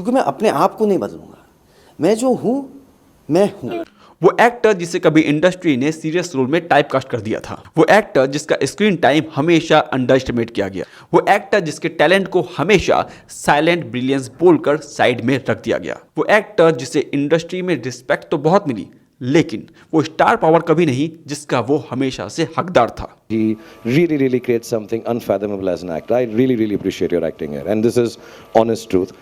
क्योंकि मैं अपने आप को नहीं बदलूंगा। मैं जो हूँ मैं हूँ। वो एक्टर जिसे कभी इंडस्ट्री ने सीरियस रोल में टाइपकास्ट कर दिया था, वो एक्टर जिसका स्क्रीन टाइम हमेशा अंडर एस्टिमेट किया गया, वो एक्टर जिसके टैलेंट को हमेशा साइलेंट ब्रिलियंस बोलकर साइड में रख दिया गया, वो एक्टर जिसे इंडस्ट्री में रिस्पेक्ट तो बहुत मिली लेकिन वो स्टार पावर कभी नहीं जिसका वो हमेशा से हकदार था। He really creates something unfathomable as an actor. I really appreciate your acting here, and this is honest truth.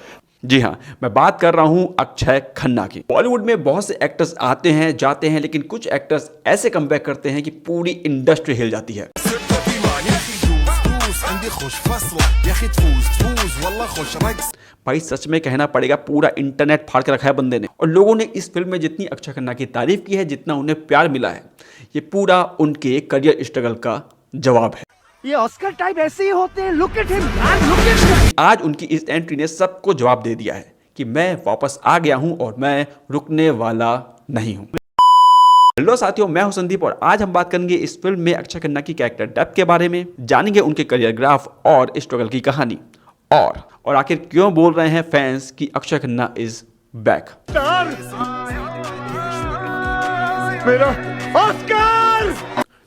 जी हाँ, मैं बात कर रहा हूं अक्षय खन्ना की। बॉलीवुड में बहुत से एक्टर्स आते हैं जाते हैं, लेकिन कुछ एक्टर्स ऐसे कमबैक करते हैं कि पूरी इंडस्ट्री हिल जाती है। भाई सच में कहना पड़ेगा, पूरा इंटरनेट फाड़ के रखा है बंदे ने। और लोगों ने इस फिल्म में जितनी अक्षय खन्ना की तारीफ की है, जितना उन्हें प्यार मिला है, ये पूरा उनके करियर स्ट्रगल का जवाब है। ये ऑस्कर टाइप ऐसे ही होते हैं। Look at him, look at him. आज उनकी इस एंट्री ने सबको जवाब दे दिया है कि मैं वापस आ गया हूं और मैं रुकने वाला नहीं हूं। हेलो साथियों, मैं हूं संदीप और आज हम बात करेंगे इस फिल्म में अक्षय खन्ना की कैरेक्टर डेप्थ के बारे में, जानेंगे उनके करियर ग्राफ और स्ट्रगल की कहानी, और आखिर क्यों बोल रहे हैं फैंस कि अक्षय खन्ना इज बैक। मेरा ऑस्कर।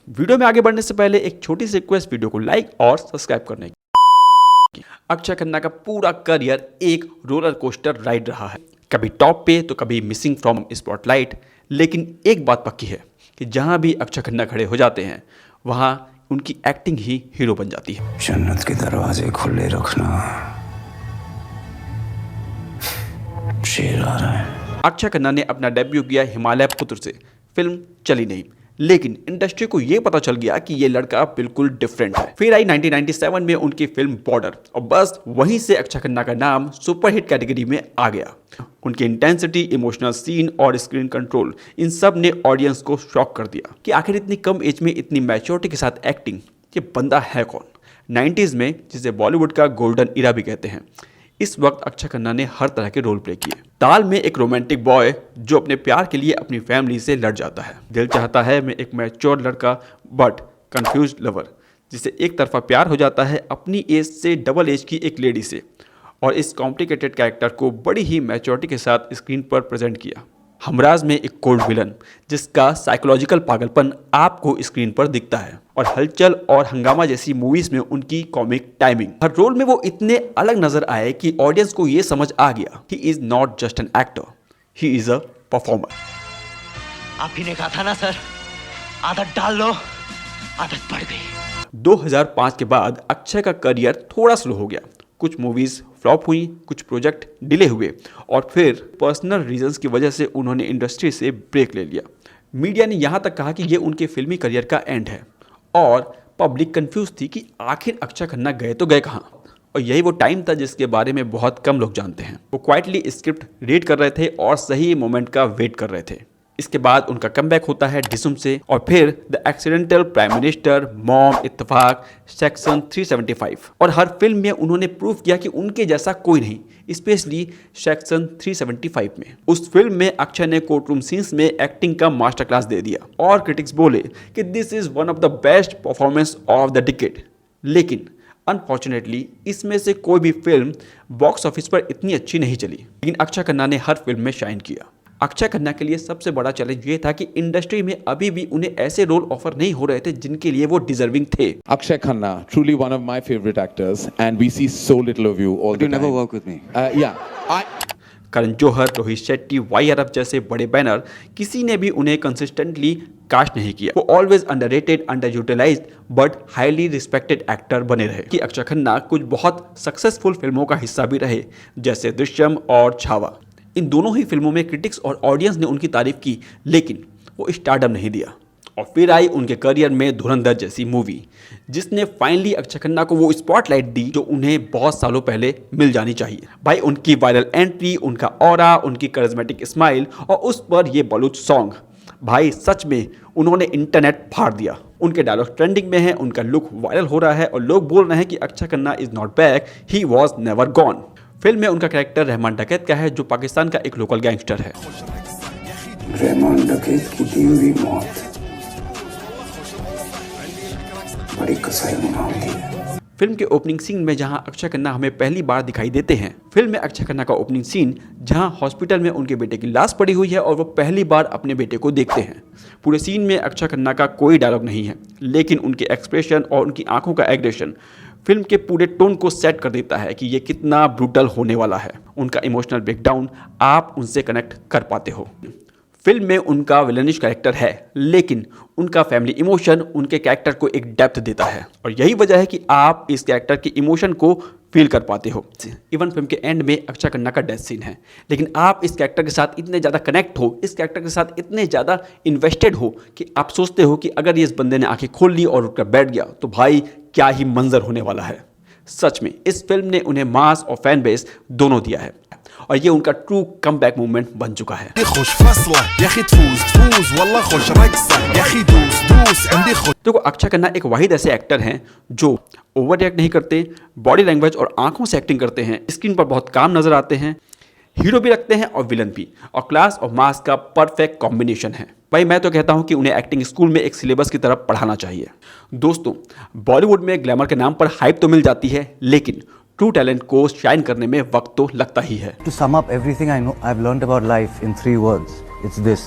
वीडियो में आगे बढ़ने से पहले एक छोटी सी रिक्वेस्ट, वीडियो को लाइक और सब्सक्राइब करने की। अक्षय खन्ना का पूरा करियर एक रोलर कोस्टर राइड रहा है, कभी टॉप पे तो कभी मिसिंग फ्रॉम स्पॉटलाइट, लेकिन एक बात पक्की है कि जहां भी अक्षय खन्ना खड़े हो जाते हैं वहां उनकी एक्टिंग ही हीरो बन जाती है। जन्नत के दरवाजे खुले रखना, शेर आ रहा है। अक्षय खन्ना ने अपना डेब्यू किया हिमालय पुत्र से। फिल्म चली नहीं, लेकिन इंडस्ट्री को यह पता चल गया कि ये लड़का बिल्कुल डिफरेंट है। फिर आई 1997 में उनकी फिल्म बॉर्डर, और बस वहीं से अक्षय खन्ना का नाम सुपरहिट कैटेगरी में आ गया। उनकी इंटेंसिटी, इमोशनल सीन और स्क्रीन कंट्रोल, इन सब ने ऑडियंस को शॉक कर दिया कि आखिर इतनी कम एज में इतनी मैच्योरिटी के साथ एक्टिंग, ये बंदा है कौन। 90s में, जिसे बॉलीवुड का गोल्डन इरा भी कहते हैं, इस वक्त अक्षय खन्ना ने हर तरह के रोल प्ले किए। ताल में एक रोमांटिक बॉय जो अपने प्यार के लिए अपनी फैमिली से लड़ जाता है। दिल चाहता है मैं एक मैच्योर लड़का बट कंफ्यूज लवर, जिसे एक तरफा प्यार हो जाता है अपनी एज से डबल एज की एक लेडी से, और इस कॉम्प्लिकेटेड कैरेक्टर को बड़ी ही मैच्योरिटी के साथ स्क्रीन पर प्रेजेंट किया। हमराज में एक कोल्ड विलन जिसका साइकोलॉजिकल पागलपन आपको स्क्रीन पर दिखता है, और हलचल और हंगामा जैसी मूवीज में उनकी कॉमिक टाइमिंग। हर रोल में वो इतने अलग नजर आए कि ऑडियंस को ये समझ आ गया he is not just an actor, he is a performer. आप ही ने कहा था ना सर, आदत डाल लो, आदत पड़ गई। 2005 के बाद अक्षय का करियर थोड़ा स्लो हो गया। कुछ मूवीज फ्लॉप हुई, कुछ प्रोजेक्ट डिले हुए, और फिर पर्सनल रीजंस की वजह से उन्होंने इंडस्ट्री से ब्रेक ले लिया। मीडिया ने यहाँ तक कहा कि ये उनके फिल्मी करियर का एंड है, और पब्लिक कंफ्यूज थी कि आखिर अक्षय खन्ना गए तो गए कहाँ। और यही वो टाइम था जिसके बारे में बहुत कम लोग जानते हैं। वो क्वाइटली स्क्रिप्ट रीड कर रहे थे और सही मोमेंट का वेट कर रहे थे। इसके बाद उनका कमबैक होता है डिसुम से, और फिर the accidental prime minister, mom, इत्तेफाक, सेक्शन 375, और हर फिल्म में उन्होंने प्रूव किया कि उनके जैसा कोई नहीं, स्पेशली सेक्शन 375 में। उस फिल्म में अक्षय ने कोर्ट रूम सीन्स में एक्टिंग का मास्टर क्लास दे दिया, और क्रिटिक्स बोले कि this is one of the best performance of the decade. लेकिन अनफॉर्चुनेटली इसमें से कोई भी फिल्म बॉक्स ऑफिस पर इतनी अच्छी नहीं चली, लेकिन अक्षय खन्ना ने हर फिल्म में शाइन किया। अक्षय खन्ना के लिए सबसे बड़ा चैलेंज ये था कि इंडस्ट्री में अभी भी उन्हें ऐसे रोल ऑफर नहीं हो रहे थे जिनके लिए वो डिजर्विंग थे। Akshay Khanna, truly one of my favorite actors, and we see so little of you all the time. You never work with me. Karan Johar, Rohit Shetty, वाई अरब जैसे बड़े बैनर, किसी ने भी उन्हें कंसिस्टेंटली कास्ट नहीं किया। वो always underrated, underutilised but highly respected actor बने रहे। कि अक्षय खन्ना कुछ बहुत सक्सेसफुल फिल्मों का हिस्सा भी रहे, जैसे दृश्यम और छावा। इन दोनों ही फिल्मों में क्रिटिक्स और ऑडियंस ने उनकी तारीफ की, लेकिन वो स्टारडम नहीं दिया। और फिर आई उनके करियर में धुरंधर जैसी मूवी, जिसने फाइनली अक्षय खन्ना को वो स्पॉटलाइट दी जो उन्हें बहुत सालों पहले मिल जानी चाहिए। भाई उनकी वायरल एंट्री, उनका ऑरा, उनकी करिश्मेटिक स्माइल, और उस पर ये बलूच सॉन्ग, भाई सच में उन्होंने इंटरनेट फाड़ दिया। उनके डायलॉग ट्रेंडिंग में है, उनका लुक वायरल हो रहा है, और लोग बोल रहे हैं कि Akshay Khanna is not back, he was never gone. Film में उनका कैरेक्टर रहमान डकैत का है, जो पाकिस्तान का एक लोकल गैंगस्टर है। रहमान डकैत की दी हुई मौत बड़ी कसाई में होती है। फिल्म के ओपनिंग सीन में जहां अक्षय खन्ना हमें पहली बार दिखाई देते हैं। फिल्म में अक्षय खन्ना का ओपनिंग सीन जहां हॉस्पिटल में उनके बेटे की लाश पड़ी हुई है और वो पहली बार अपने बेटे को देखते हैं। पूरे सीन में अक्षय खन्ना का कोई डायलॉग नहीं है, लेकिन उनके एक्सप्रेशन और उनकी आंखों का एग्रेशन फिल्म के पूरे टोन को सेट कर देता है कि ये कितना ब्रूटल होने वाला है। उनका इमोशनल ब्रेकडाउन आप उनसे कनेक्ट कर पाते हो। फिल्म में उनका विलनिश कैरेक्टर है, लेकिन उनका फैमिली इमोशन उनके कैरेक्टर को एक डेप्थ देता है और यही वजह है कि आप इस कैरेक्टर के इमोशन को फील कर पाते हो। इवन फिल्म के एंड में अक्षय खन्ना का डेथ सीन है, लेकिन आप इस कैरेक्टर के साथ इतने ज़्यादा कनेक्ट हो, इस कैरेक्टर के साथ इतने ज़्यादा इन्वेस्टेड हो कि आप सोचते हो कि अगर ये इस बंदे ने आंखें खोल ली और उठकर बैठ गया तो भाई क्या ही मंजर होने वाला है। सच में इस फिल्म ने उन्हें मास और फैन बेस दोनों दिया है और ये उनका ट्रू कमबैक मूवमेंट बन चुका है। देखो अक्षय खन्ना एक वाहिद ऐसे एक्टर हैं जो ओवर रिएक्ट नहीं करते, बॉडी लैंग्वेज और आंखों से एक्टिंग करते हैं, स्क्रीन पर बहुत काम नजर आते हैं, हीरो भी रखते हैं और विलन भी, और क्लास और मास का परफेक्ट कॉम्बिनेशन है। भाई मैं तो कहता हूं कि उन्हें एक्टिंग स्कूल में एक सिलेबस की तरफ पढ़ाना चाहिए। दोस्तों, बॉलीवुड में ग्लैमर के नाम पर हाइप तो मिल जाती है, लेकिन ट्रू टैलेंट को शाइन करने में वक्त तो लगता ही है। To sum up everything I know, I've learned about life in 3 words. It's this.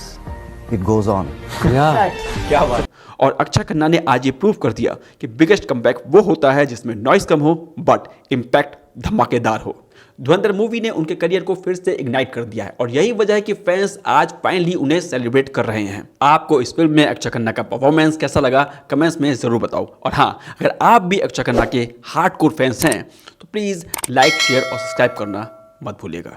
It goes on. क्या बात। और अक्षय खन्ना ने आज ये प्रूव कर दिया कि बिगेस्ट कमबैक वो होता है जिसमें नॉइस कम हो बट इम्पैक्ट धमाकेदार हो। धुरंधर मूवी ने उनके करियर को फिर से इग्नाइट कर दिया है और यही वजह है कि फैंस आज फाइनली उन्हें सेलिब्रेट कर रहे हैं। आपको इस फिल्म में अक्षय खन्ना का परफॉर्मेंस कैसा लगा कमेंट्स में जरूर बताओ। और हाँ, अगर आप भी अक्षय खन्ना के हार्डकोर फैंस हैं तो प्लीज लाइक, शेयर और सब्सक्राइब करना मत भूलिएगा।